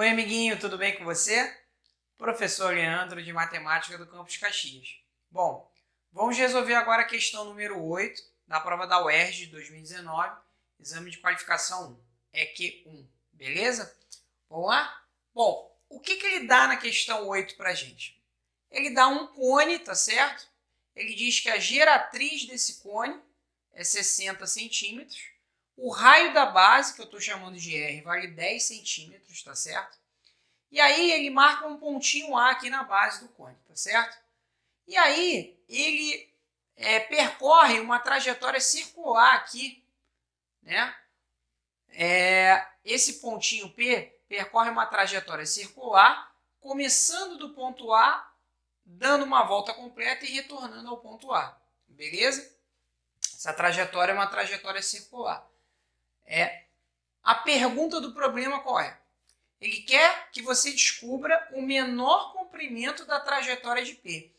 Oi, amiguinho, tudo bem com você? Professor Leandro, de Matemática do Campus Caxias. Bom, vamos resolver agora a questão número 8 da prova da UERJ de 2019, exame de qualificação 1, EQ1, beleza? Vamos lá? Bom, o que ele dá na questão 8 para a gente? Ele dá um cone, tá certo? Ele diz que a geratriz desse cone é 60 centímetros. O raio da base, que eu estou chamando de R, vale 10 centímetros, tá certo? E aí ele marca um pontinho A aqui na base do cone, tá certo? E aí ele percorre uma trajetória circular aqui, né? Esse pontinho P percorre uma trajetória circular, começando do ponto A, dando uma volta completa e retornando ao ponto A, beleza? Essa trajetória é uma trajetória circular. A pergunta do problema qual é? Ele quer que você descubra o menor comprimento da trajetória de P.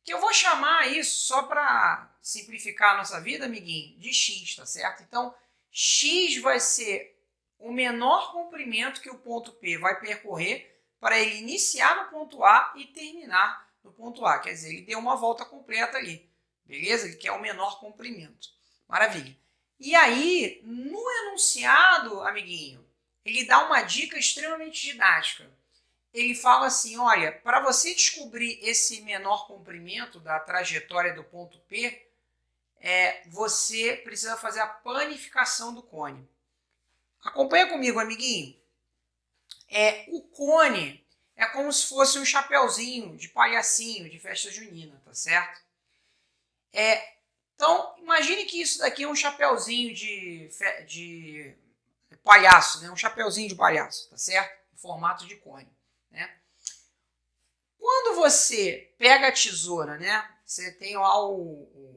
Que eu vou chamar isso, só para simplificar a nossa vida, amiguinho, de X, tá certo? Então, X vai ser o menor comprimento que o ponto P vai percorrer para ele iniciar no ponto A e terminar no ponto A. Quer dizer, ele deu uma volta completa ali, beleza? Ele quer o menor comprimento. Maravilha. E aí, no enunciado, amiguinho, ele dá uma dica extremamente didática. Ele fala assim, olha, para você descobrir esse menor comprimento da trajetória do ponto P, você precisa fazer a planificação do cone. Acompanha comigo, amiguinho. O cone é como se fosse um chapeuzinho de palhacinho, de festa junina, tá certo? Então, imagine que isso daqui é um chapeuzinho de palhaço, né? Um chapeuzinho de palhaço, tá certo? Em formato de cone, né? Quando você pega a tesoura, né? Você tem lá o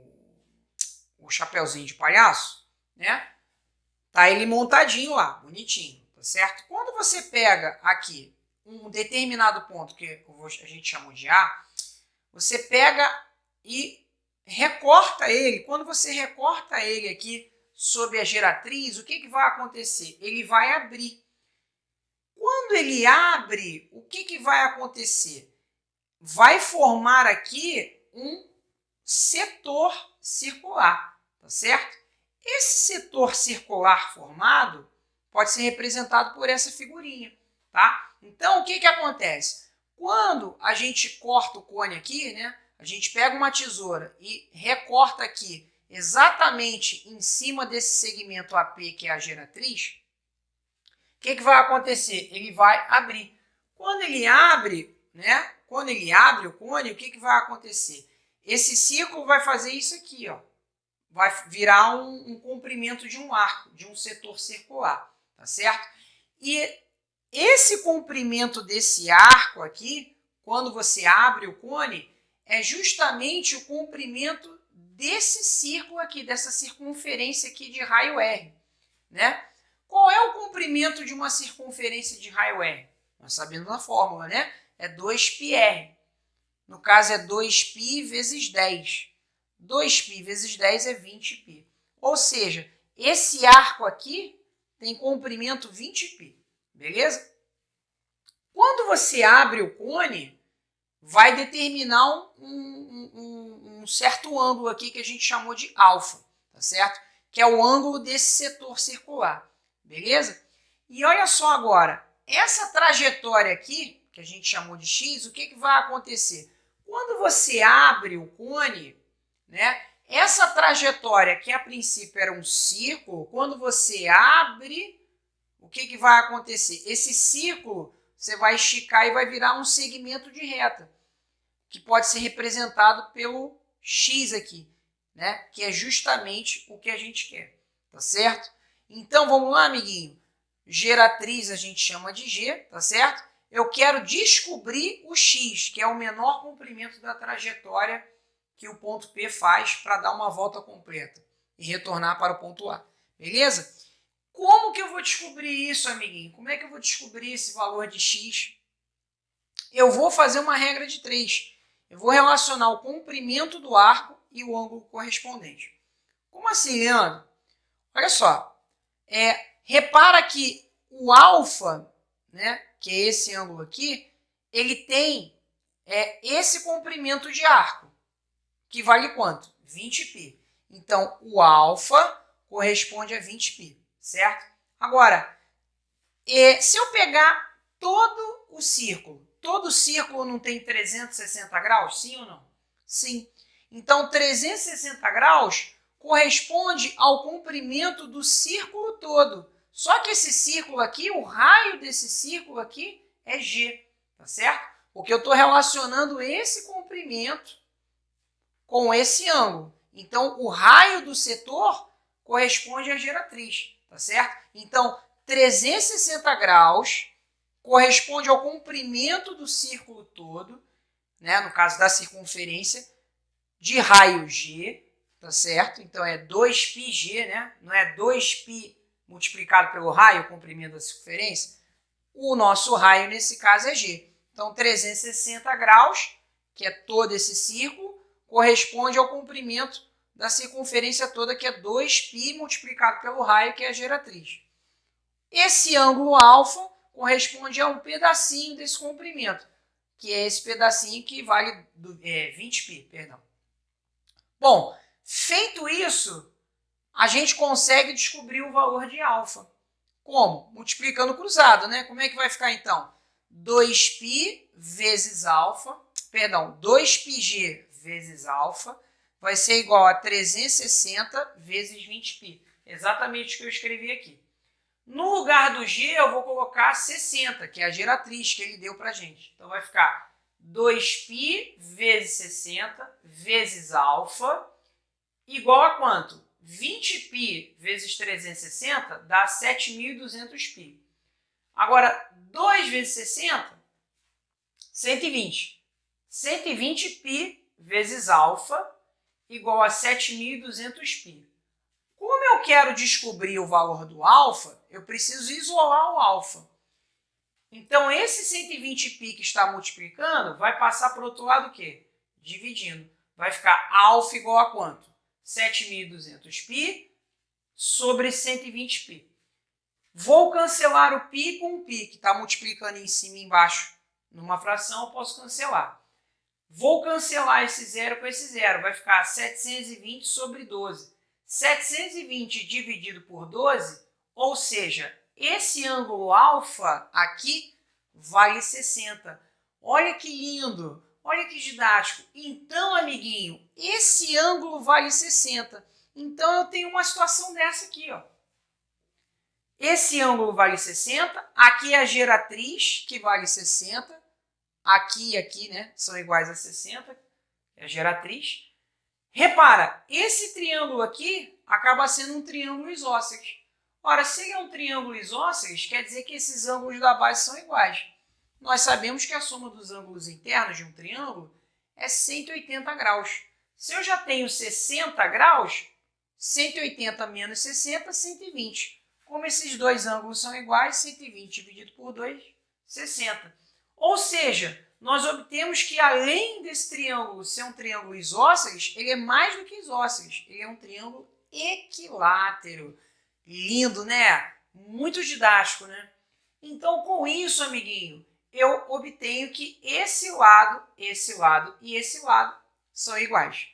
chapeuzinho de palhaço, né? Tá ele montadinho lá, bonitinho, tá certo? Quando você pega aqui um determinado ponto que a gente chamou de A, você pega e recorta ele. Quando você recorta ele aqui sob a geratriz, o que vai acontecer? Ele vai abrir. Quando ele abre, o que vai acontecer? Vai formar aqui um setor circular, tá certo? Esse setor circular formado pode ser representado por essa figurinha, tá? Então, o que acontece? Quando a gente corta o cone aqui, né? A gente pega uma tesoura e recorta aqui exatamente em cima desse segmento AP, que é a geratriz, o que vai acontecer? Ele vai abrir. Quando ele abre, né? Quando ele abre o cone, o que vai acontecer? Esse círculo vai fazer isso aqui, ó. Vai virar um comprimento de um arco, de um setor circular, tá certo? E esse comprimento desse arco aqui, quando você abre o cone, é justamente o comprimento desse círculo aqui, dessa circunferência aqui de raio R, né? Qual é o comprimento de uma circunferência de raio R? Nós sabemos a fórmula, né? É 2πr. No caso, é 2π vezes 10. 2π vezes 10 é 20π. Ou seja, esse arco aqui tem comprimento 20π. Beleza? Quando você abre o cone, vai determinar um certo ângulo aqui que a gente chamou de alfa, tá certo? Que é o ângulo desse setor circular. Beleza? E olha só agora, essa trajetória aqui, que a gente chamou de x, o que vai acontecer? Quando você abre o cone, né, essa trajetória, que a princípio era um círculo, quando você abre, o que vai acontecer? Esse círculo você vai esticar e vai virar um segmento de reta, que pode ser representado pelo x aqui, né, que é justamente o que a gente quer, tá certo? Então, vamos lá, amiguinho. Geratriz a gente chama de G, tá certo? Eu quero descobrir o X, que é o menor comprimento da trajetória que o ponto P faz para dar uma volta completa e retornar para o ponto A. Beleza? Como que eu vou descobrir isso, amiguinho? Como é que eu vou descobrir esse valor de X? Eu vou fazer uma regra de 3. Eu vou relacionar o comprimento do arco e o ângulo correspondente. Como assim, Leandro? Olha só. Repara que o alfa, né, que é esse ângulo aqui, ele tem esse comprimento de arco, que vale quanto? 20π. Então, o alfa corresponde a 20π, certo? Agora, se eu pegar todo o círculo não tem 360 graus, sim ou não? Sim. Então, 360 graus corresponde ao comprimento do círculo todo. Só que esse círculo aqui, o raio desse círculo aqui é G, tá certo? Porque eu estou relacionando esse comprimento com esse ângulo. Então, o raio do setor corresponde à geratriz, tá certo? Então, 360 graus corresponde ao comprimento do círculo todo, né? No caso da circunferência, de raio G, tá certo? Então, é 2πg, né? Não é 2π multiplicado pelo raio, o comprimento da circunferência. O nosso raio, nesse caso, é G. Então, 360 graus, que é todo esse círculo, corresponde ao comprimento da circunferência toda, que é 2π multiplicado pelo raio, que é a geratriz. Esse ângulo alfa corresponde a um pedacinho desse comprimento, que é esse pedacinho que vale 20π, perdão. Bom, feito isso, a gente consegue descobrir o valor de alfa. Como? Multiplicando cruzado, né? Como é que vai ficar então? 2π vezes alfa, perdão, 2πg vezes alfa vai ser igual a 360 vezes 20π. Exatamente o que eu escrevi aqui. No lugar do G, eu vou colocar 60, que é a geratriz que ele deu para a gente. Então, vai ficar 2π vezes 60 vezes alfa igual a quanto? 20π vezes 360 dá 7.200π. Agora, 2 vezes 60, 120. 120π vezes alfa igual a 7.200π. Como eu quero descobrir o valor do alfa, eu preciso isolar o alfa. Então, esse 120π que está multiplicando vai passar para o outro lado o quê? Dividindo. Vai ficar alfa igual a quanto? 7.200π sobre 120π. Vou cancelar o π com o π, que está multiplicando em cima e embaixo numa fração, eu posso cancelar. Vou cancelar esse zero com esse zero, vai ficar 720 sobre 12. 720 dividido por 12, ou seja, esse ângulo alfa aqui vale 60. Olha que lindo, olha que didático. Então, amiguinho, esse ângulo vale 60. Então, eu tenho uma situação dessa aqui, ó. Esse ângulo vale 60, aqui é a geratriz, que vale 60. Aqui e aqui, né, são iguais a 60, é a geratriz. Repara, esse triângulo aqui acaba sendo um triângulo isósceles. Ora, se ele é um triângulo isósceles, quer dizer que esses ângulos da base são iguais. Nós sabemos que a soma dos ângulos internos de um triângulo é 180 graus. Se eu já tenho 60 graus, 180 menos 60, 120. Como esses dois ângulos são iguais, 120 dividido por 2, 60. Ou seja, nós obtemos que além desse triângulo ser um triângulo isósceles, ele é mais do que isósceles. Ele é um triângulo equilátero. Lindo, né? Muito didático, né? Então, com isso, amiguinho, eu obtenho que esse lado e esse lado são iguais.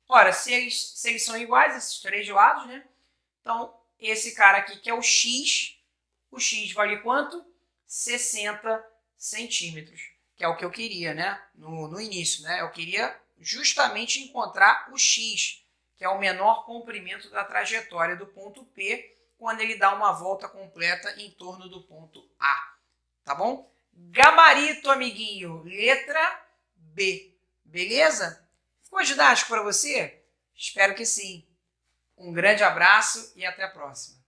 Ora, se eles são iguais, esses três lados, né? Então, esse cara aqui que é o x vale quanto? 60 centímetros, que é o que eu queria, né? No início, né? Eu queria justamente encontrar o x, que é o menor comprimento da trajetória do ponto P, quando ele dá uma volta completa em torno do ponto A. Tá bom? Gabarito, amiguinho, letra B. Beleza? Ficou didático para você? Espero que sim. Um grande abraço e até a próxima.